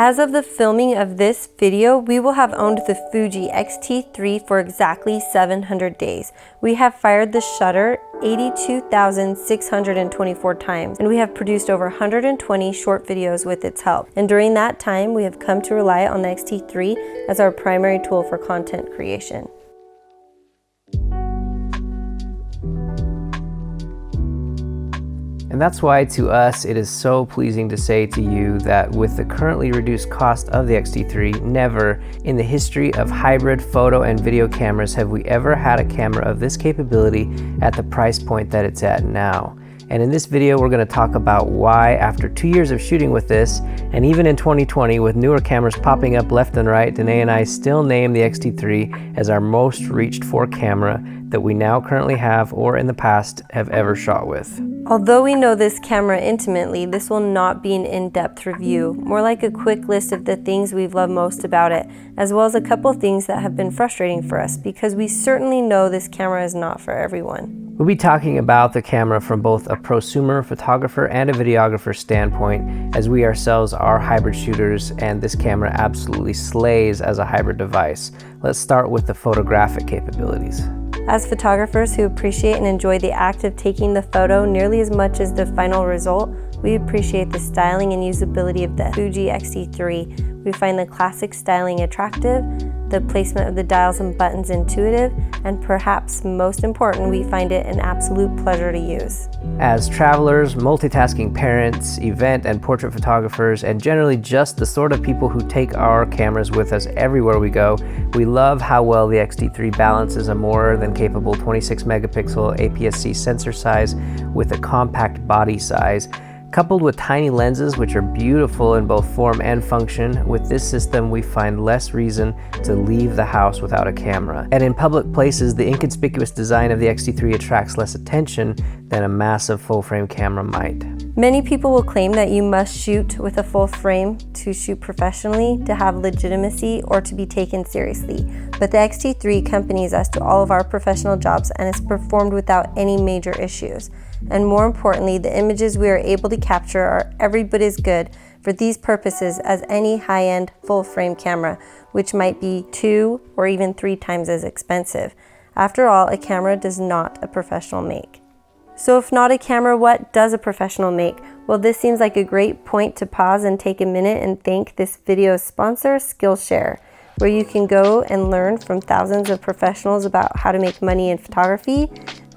As of the filming of this video, we will have owned the Fuji X-T3 for exactly 700 days. We have fired the shutter 82,624 times, and we have produced over 120 short videos with its help. And during that time, we have come to rely on the X-T3 as our primary tool for content creation. And that's why to us it is so pleasing to say to you that with the currently reduced cost of the X-T3, never in the history of hybrid photo and video cameras have we ever had a camera of this capability at the price point that it's at now. And in this video we're going to talk about why, after 2 years of shooting with this, and even in 2020 with newer cameras popping up left and right, Danae and I still name the X-T3 as our most reached for camera that we now currently have or in the past have ever shot with. Although we know this camera intimately, this will not be an in-depth review, more like a quick list of the things we've loved most about it, as well as a couple things that have been frustrating for us, because we certainly know this camera is not for everyone. We'll be talking about the camera from both a prosumer, photographer, and a videographer standpoint, as we ourselves are hybrid shooters, and this camera absolutely slays as a hybrid device. Let's start with the photographic capabilities. As photographers who appreciate and enjoy the act of taking the photo nearly as much as the final result, we appreciate the styling and usability of the Fuji X-T3. We find the classic styling attractive, the placement of the dials and buttons intuitive, and perhaps most important, we find it an absolute pleasure to use. As travelers, multitasking parents, event and portrait photographers, and generally just the sort of people who take our cameras with us everywhere we go, we love how well the X-T3 balances a more than capable 26 megapixel APS-C sensor size with a compact body size. Coupled with tiny lenses, which are beautiful in both form and function, with this system we find less reason to leave the house without a camera. And in public places, the inconspicuous design of the X-T3 attracts less attention than a massive full-frame camera might. Many people will claim that you must shoot with a full frame to shoot professionally, to have legitimacy, or to be taken seriously. But the X-T3 accompanies us to all of our professional jobs and is performed without any major issues. And more importantly, the images we are able to capture are every bit as good for these purposes as any high-end full-frame camera, which might be 2 or even 3 times as expensive. After all, a camera does not a professional make. So if not a camera, what does a professional make? Well, this seems like a great point to pause and take a minute and thank this video's sponsor, Skillshare, where you can go and learn from thousands of professionals about how to make money in photography,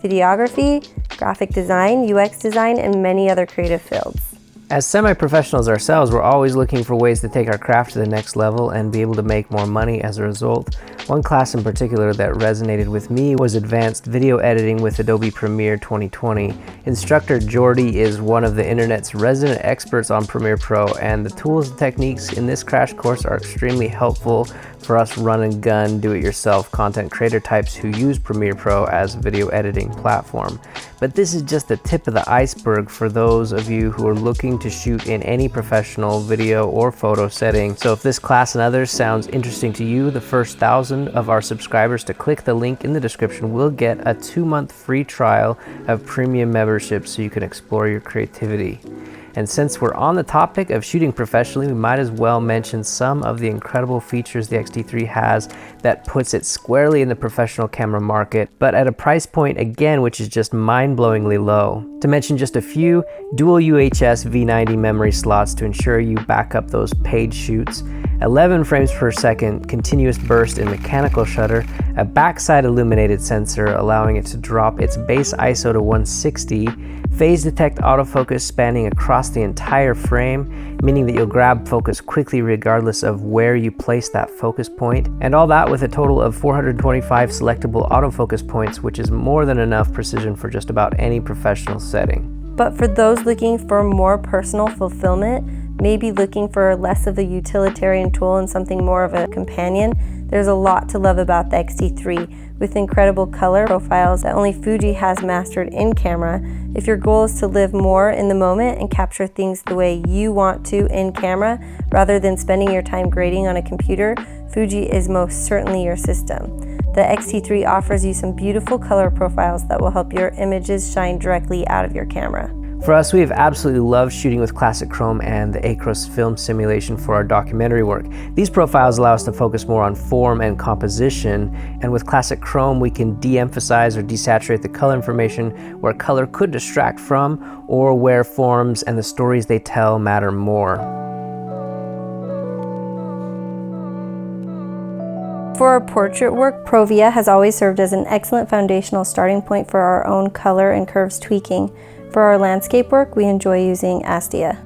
videography, graphic design, UX design, and many other creative fields. As semi-professionals ourselves, we're always looking for ways to take our craft to the next level and be able to make more money as a result. One class in particular that resonated with me was Advanced Video Editing with Adobe Premiere 2020. Instructor Jordy is one of the internet's resident experts on Premiere Pro, and the tools and techniques in this crash course are extremely helpful for us run-and-gun, do-it-yourself content creator types who use Premiere Pro as a video editing platform. But this is just the tip of the iceberg for those of you who are looking to shoot in any professional video or photo setting. So if this class and others sounds interesting to you, the first 1,000 of our subscribers to click the link in the description will get a 2-month free trial of premium membership so you can explore your creativity. And since we're on the topic of shooting professionally, we might as well mention some of the incredible features the X-T3 has that puts it squarely in the professional camera market, but at a price point, again, which is just mind-blowingly low. To mention just a few, dual UHS V90 memory slots to ensure you back up those paid shoots, 11 frames per second continuous burst in mechanical shutter, a backside illuminated sensor allowing it to drop its base ISO to 160, phase detect autofocus spanning across the entire frame, meaning that you'll grab focus quickly regardless of where you place that focus point, and all that with a total of 425 selectable autofocus points, which is more than enough precision for just about any professional setting. But for those looking for more personal fulfillment, maybe looking for less of a utilitarian tool and something more of a companion, there's a lot to love about the X-T3, with incredible color profiles that only Fuji has mastered in camera. If your goal is to live more in the moment and capture things the way you want to in camera, rather than spending your time grading on a computer, Fuji is most certainly your system. The X-T3 offers you some beautiful color profiles that will help your images shine directly out of your camera. For us, we have absolutely loved shooting with classic chrome and the Acros film simulation for our documentary work. These profiles allow us to focus more on form and composition, and with classic chrome we can de-emphasize or desaturate the color information where color could distract from, or where forms and the stories they tell matter more. For our portrait work, Provia has always served as an excellent foundational starting point for our own color and curves tweaking. For our landscape work, we enjoy using Astia.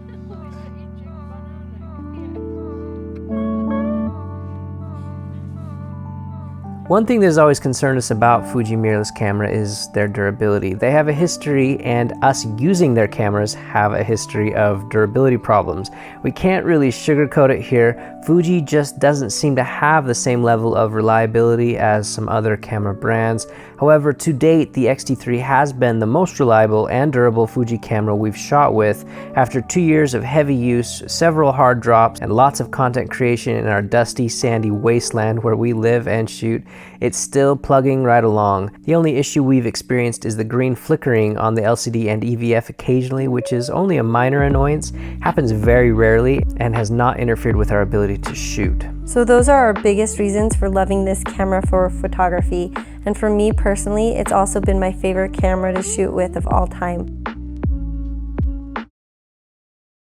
One thing that has always concerned us about Fuji mirrorless camera is their durability. They have a history, and us using their cameras have a history of durability problems. We can't really sugarcoat it here. Fuji just doesn't seem to have the same level of reliability as some other camera brands. However, to date, the X-T3 has been the most reliable and durable Fuji camera we've shot with. After 2 years of heavy use, several hard drops, and lots of content creation in our dusty, sandy wasteland where we live and shoot, it's still plugging right along. The only issue we've experienced is the green flickering on the LCD and EVF occasionally, which is only a minor annoyance, happens very rarely, and has not interfered with our ability to shoot. So those are our biggest reasons for loving this camera for photography, and for me personally, it's also been my favorite camera to shoot with of all time.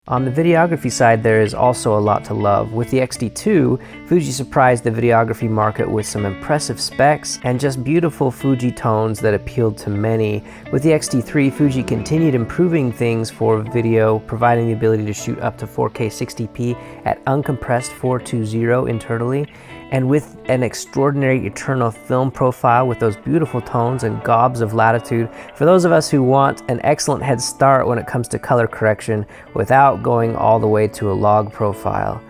On the videography side, there is also a lot to love. With the X-T2, Fuji surprised the videography market with some impressive specs and just beautiful Fuji tones that appealed to many. With the X-T3, Fuji continued improving things for video, providing the ability to shoot up to 4K 60p at uncompressed 420 internally, and with an extraordinary eternal film profile with those beautiful tones and gobs of latitude for those of us who want an excellent head start when it comes to color correction without going all the way to a log profile.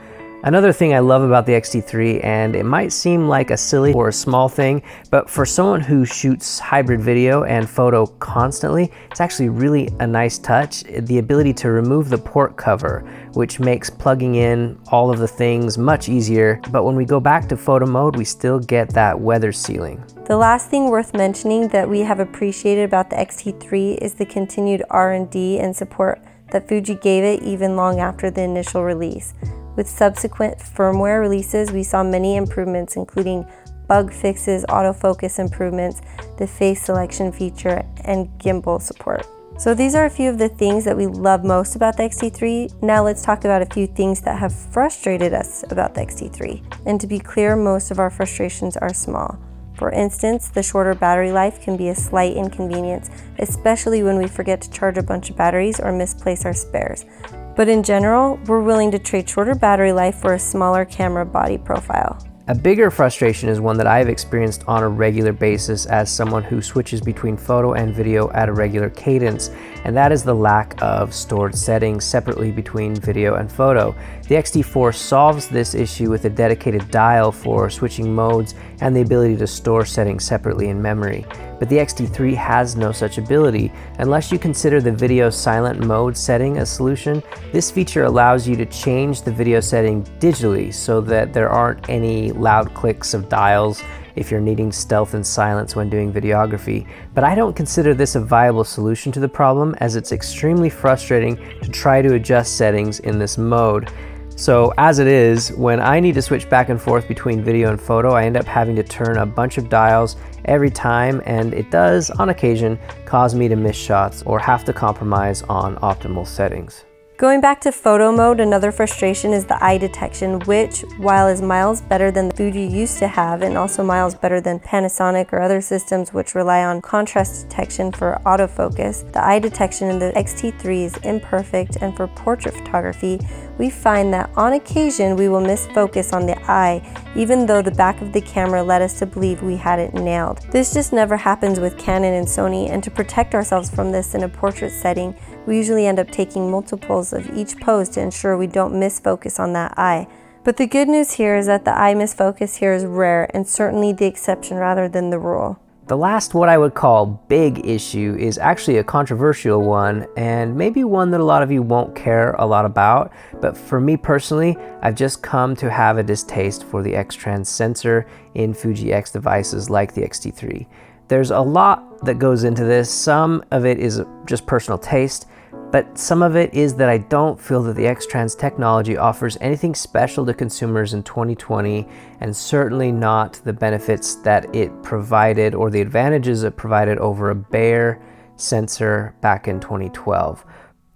Another thing I love about the X-T3, and it might seem like a silly or a small thing, but for someone who shoots hybrid video and photo constantly, it's actually really a nice touch. The ability to remove the port cover, which makes plugging in all of the things much easier, but when we go back to photo mode, we still get that weather sealing. The last thing worth mentioning that we have appreciated about the X-T3 is the continued R&D and support that Fuji gave it even long after the initial release. With subsequent firmware releases, we saw many improvements, including bug fixes, autofocus improvements, the face selection feature, and gimbal support. So these are a few of the things that we love most about the X-T3. Now let's talk about a few things that have frustrated us about the X-T3. And to be clear, most of our frustrations are small. For instance, the shorter battery life can be a slight inconvenience, especially when we forget to charge a bunch of batteries or misplace our spares. But in general, we're willing to trade shorter battery life for a smaller camera body profile. A bigger frustration is one that I've experienced on a regular basis as someone who switches between photo and video at a regular cadence, and that is the lack of stored settings separately between video and photo. The X-T4 solves this issue with a dedicated dial for switching modes and the ability to store settings separately in memory. But the X-T3 has no such ability. Unless you consider the video silent mode setting a solution, this feature allows you to change the video setting digitally so that there aren't any loud clicks of dials if you're needing stealth and silence when doing videography. But I don't consider this a viable solution to the problem, as it's extremely frustrating to try to adjust settings in this mode. So as it is, when I need to switch back and forth between video and photo, I end up having to turn a bunch of dials every time, and it does, on occasion, cause me to miss shots or have to compromise on optimal settings. Going back to photo mode, another frustration is the eye detection, which, while is miles better than the Fuji used to have, and also miles better than Panasonic or other systems which rely on contrast detection for autofocus, the eye detection in the X-T3 is imperfect, and for portrait photography, we find that on occasion we will miss focus on the eye, even though the back of the camera led us to believe we had it nailed. This just never happens with Canon and Sony, and to protect ourselves from this in a portrait setting, we usually end up taking multiples of each pose to ensure we don't miss focus on that eye. But the good news here is that the eye misfocus here is rare and certainly the exception rather than the rule. The last, what I would call big issue, is actually a controversial one, and maybe one that a lot of you won't care a lot about, but for me personally, I've just come to have a distaste for the XTrans sensor in Fuji X devices like the X-T3. There's a lot that goes into this. Some of it is just personal taste, But some of it is that I don't feel that the XTrans technology offers anything special to consumers in 2020, and certainly not the benefits that it provided or the advantages it provided over a bare sensor back in 2012.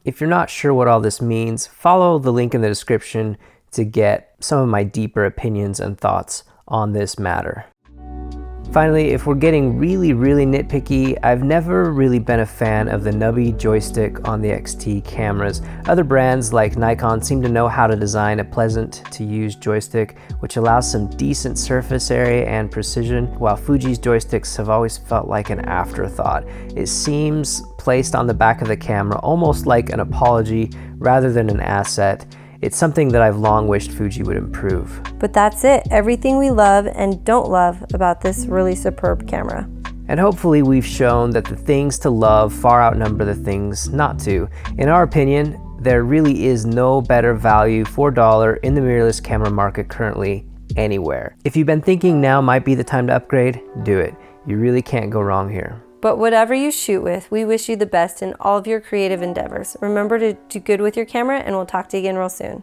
If you're not sure what all this means, follow the link in the description to get some of my deeper opinions and thoughts on this matter. Finally, if we're getting really nitpicky, I've never really been a fan of the nubby joystick on the XT cameras. Other brands like Nikon seem to know how to design a pleasant to use joystick, which allows some decent surface area and precision, while Fuji's joysticks have always felt like an afterthought. It seems placed on the back of the camera almost like an apology rather than an asset. It's something that I've long wished Fuji would improve. But that's it, everything we love and don't love about this really superb camera. And hopefully we've shown that the things to love far outnumber the things not to. In our opinion, there really is no better value for dollar in the mirrorless camera market currently anywhere. If you've been thinking now might be the time to upgrade, do it. You really can't go wrong here. But whatever you shoot with, we wish you the best in all of your creative endeavors. Remember to do good with your camera, and we'll talk to you again real soon.